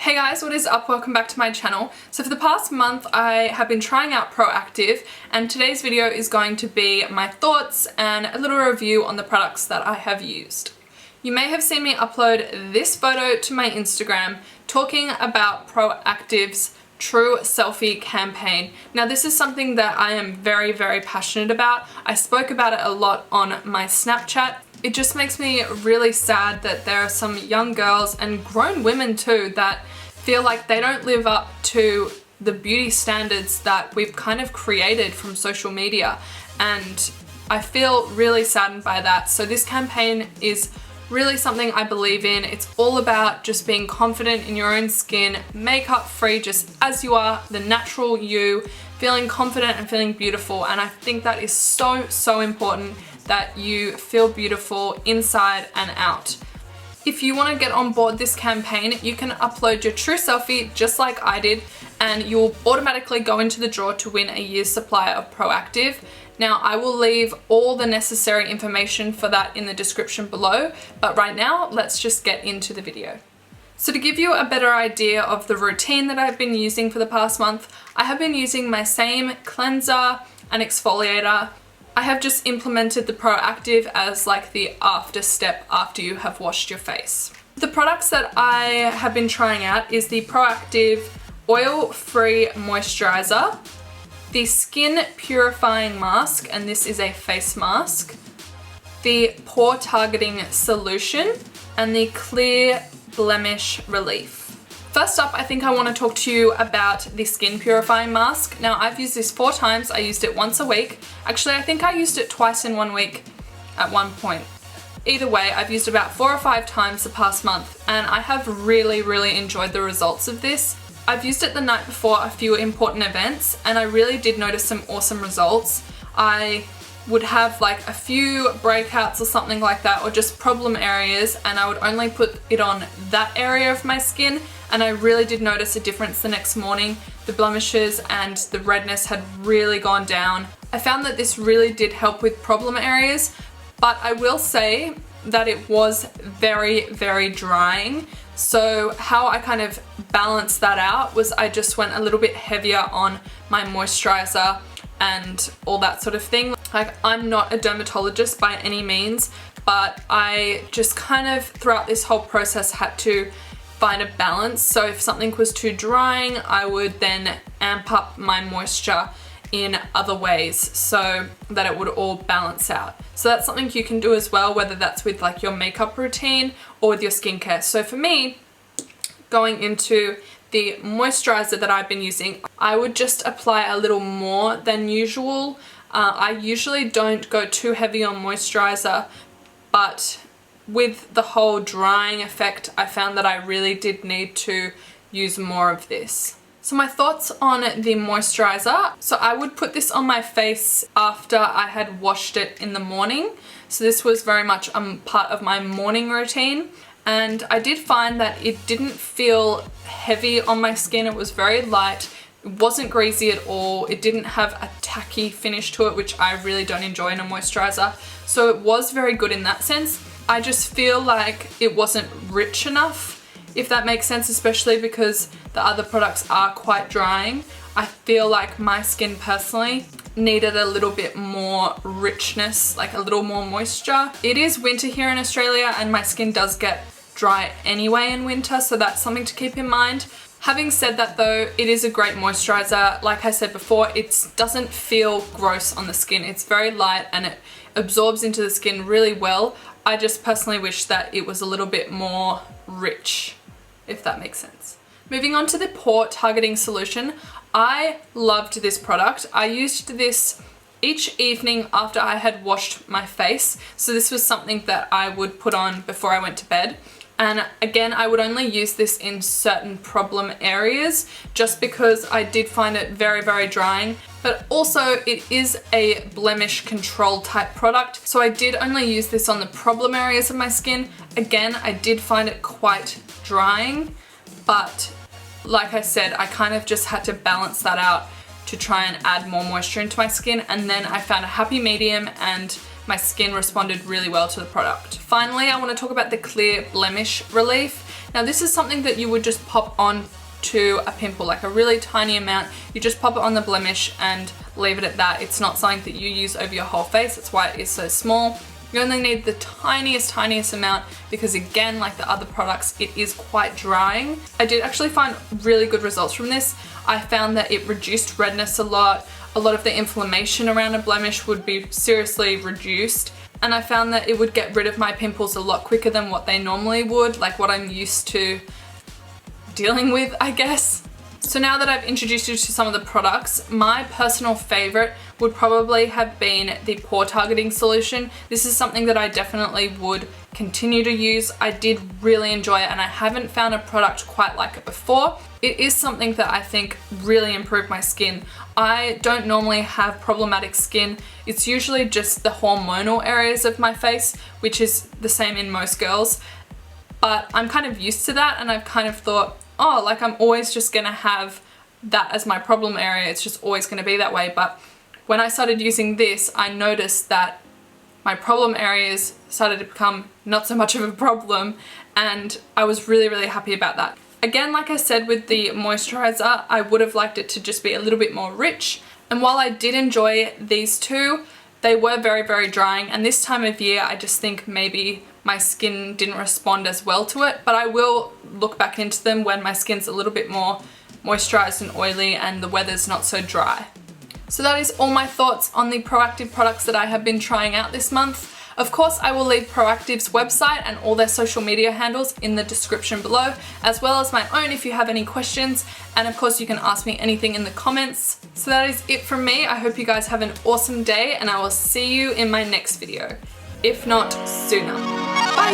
Hey guys, what is up? Welcome back to my channel. So for the past month I have been trying out Proactiv, and today's video is going to be my thoughts and a little review on the products that I have used. You may have seen me upload this photo to my Instagram talking about Proactiv's True Selfie campaign. Now this is something that I am very passionate about. I spoke about it a lot on my Snapchat. It just makes me really sad that there are some young girls and grown women too that feel like they don't live up to the beauty standards that we've kind of created from social media, and I feel really saddened by that. So this campaign is really something I believe in. It's all about just being confident in your own skin, makeup free just as you are, the natural you, feeling confident and feeling beautiful. And I think that is so important, that you feel beautiful inside and out. If you want to get on board this campaign, you can upload your true selfie just like I did, and you'll automatically go into the draw to win a year's supply of Proactiv. Now I will leave all the necessary information for that in the description below, but right now let's just get into the video. So to give you a better idea of the routine that I've been using for the past month, I have been using my same cleanser and exfoliator. I have just implemented the Proactiv as like the after step after you have washed your face. The products that I have been trying out is the Proactiv Oil-Free Moisturizer, the Skin Purifying Mask, and this is a face mask, the Pore Targeting Solution, and the Clear Blemish Relief. First up, I think I want to talk to you about the Skin Purifying Mask. Now I've used this 4 times. I used it once a week. Actually, I think I used it twice in 1 week at one point. Either way, I've used it about 4 or 5 times the past month, and I have really enjoyed the results of this. I've used it the night before a few important events, and I really did notice some awesome results. I would have like a few breakouts or something like that, or just problem areas, and I would only put it on that area of my skin, and I really did notice a difference the next morning. The blemishes and the redness had really gone down. I found that this really did help with problem areas, but I will say that it was very drying. So how I kind of balanced that out was I just went a little bit heavier on my moisturizer and all that sort of thing. Like, I'm not a dermatologist by any means, but I just kind of throughout this whole process had to find a balance. So if something was too drying, I would then amp up my moisture in other ways so that it would all balance out. So that's something you can do as well, whether that's with like your makeup routine or with your skincare. So for me, going into the moisturizer that I've been using, I would just apply a little more than usual. I usually don't go too heavy on moisturizer, but with the whole drying effect, I found that I really did need to use more of this. So my thoughts on the moisturizer. So I would put this on my face after I had washed it in the morning. So this was very much part of my morning routine. And I did find that it didn't feel heavy on my skin. It was very light. It wasn't greasy at all. It didn't have a tacky finish to it, which I really don't enjoy in a moisturizer. So it was very good in that sense. I just feel like it wasn't rich enough, if that makes sense, especially because the other products are quite drying. I feel like my skin personally needed a little bit more richness, like a little more moisture. It is winter here in Australia, and my skin does get dry anyway in winter, so that's something to keep in mind. Having said that though, it is a great moisturizer. Like I said before, it doesn't feel gross on the skin. It's very light and it absorbs into the skin really well. I just personally wish that it was a little bit more rich, if that makes sense. Moving on to the Pore Targeting Solution. I loved this product. I used this each evening after I had washed my face. So this was something that I would put on before I went to bed. And again, I would only use this in certain problem areas just because I did find it very drying. But also it is a blemish control type product. So I did only use this on the problem areas of my skin. Again, I did find it quite drying, but like I said, I kind of just had to balance that out to try and add more moisture into my skin, and then I found a happy medium and my skin responded really well to the product. Finally, I want to talk about the Clear Blemish Relief. Now this is something that you would just pop on to a pimple, like a really tiny amount. You just pop it on the blemish and leave it at that. It's not something that you use over your whole face. That's why it is so small. You only need the tiniest amount because again, like the other products, it is quite drying. I did actually find really good results from this. I found that it reduced redness a lot. A lot of the inflammation around a blemish would be seriously reduced. And I found that it would get rid of my pimples a lot quicker than what they normally would, like what I'm used to dealing with, I guess. So now that I've introduced you to some of the products, my personal favorite would probably have been the pore targeting solution. This is something that I definitely would continue to use. I did really enjoy it and I haven't found a product quite like it before. It is something that I think really improved my skin. I don't normally have problematic skin. It's usually just the hormonal areas of my face, which is the same in most girls. But I'm kind of used to that and I've kind of thought, oh, like I'm always just gonna have that as my problem area. It's just always gonna be that way. But when I started using this, I noticed that my problem areas started to become not so much of a problem, and I was really happy about that. Again, like I said with the moisturizer, I would have liked it to just be a little bit more rich. And while I did enjoy these two, they were very drying, and this time of year I just think maybe my skin didn't respond as well to it, but I will look back into them when my skin's a little bit more moisturized and oily and the weather's not so dry. So that is all my thoughts on the Proactiv products that I have been trying out this month. Of course, I will leave Proactiv's website and all their social media handles in the description below, as well as my own if you have any questions. And of course, you can ask me anything in the comments. So that is it from me. I hope you guys have an awesome day and I will see you in my next video, if not sooner. Bye!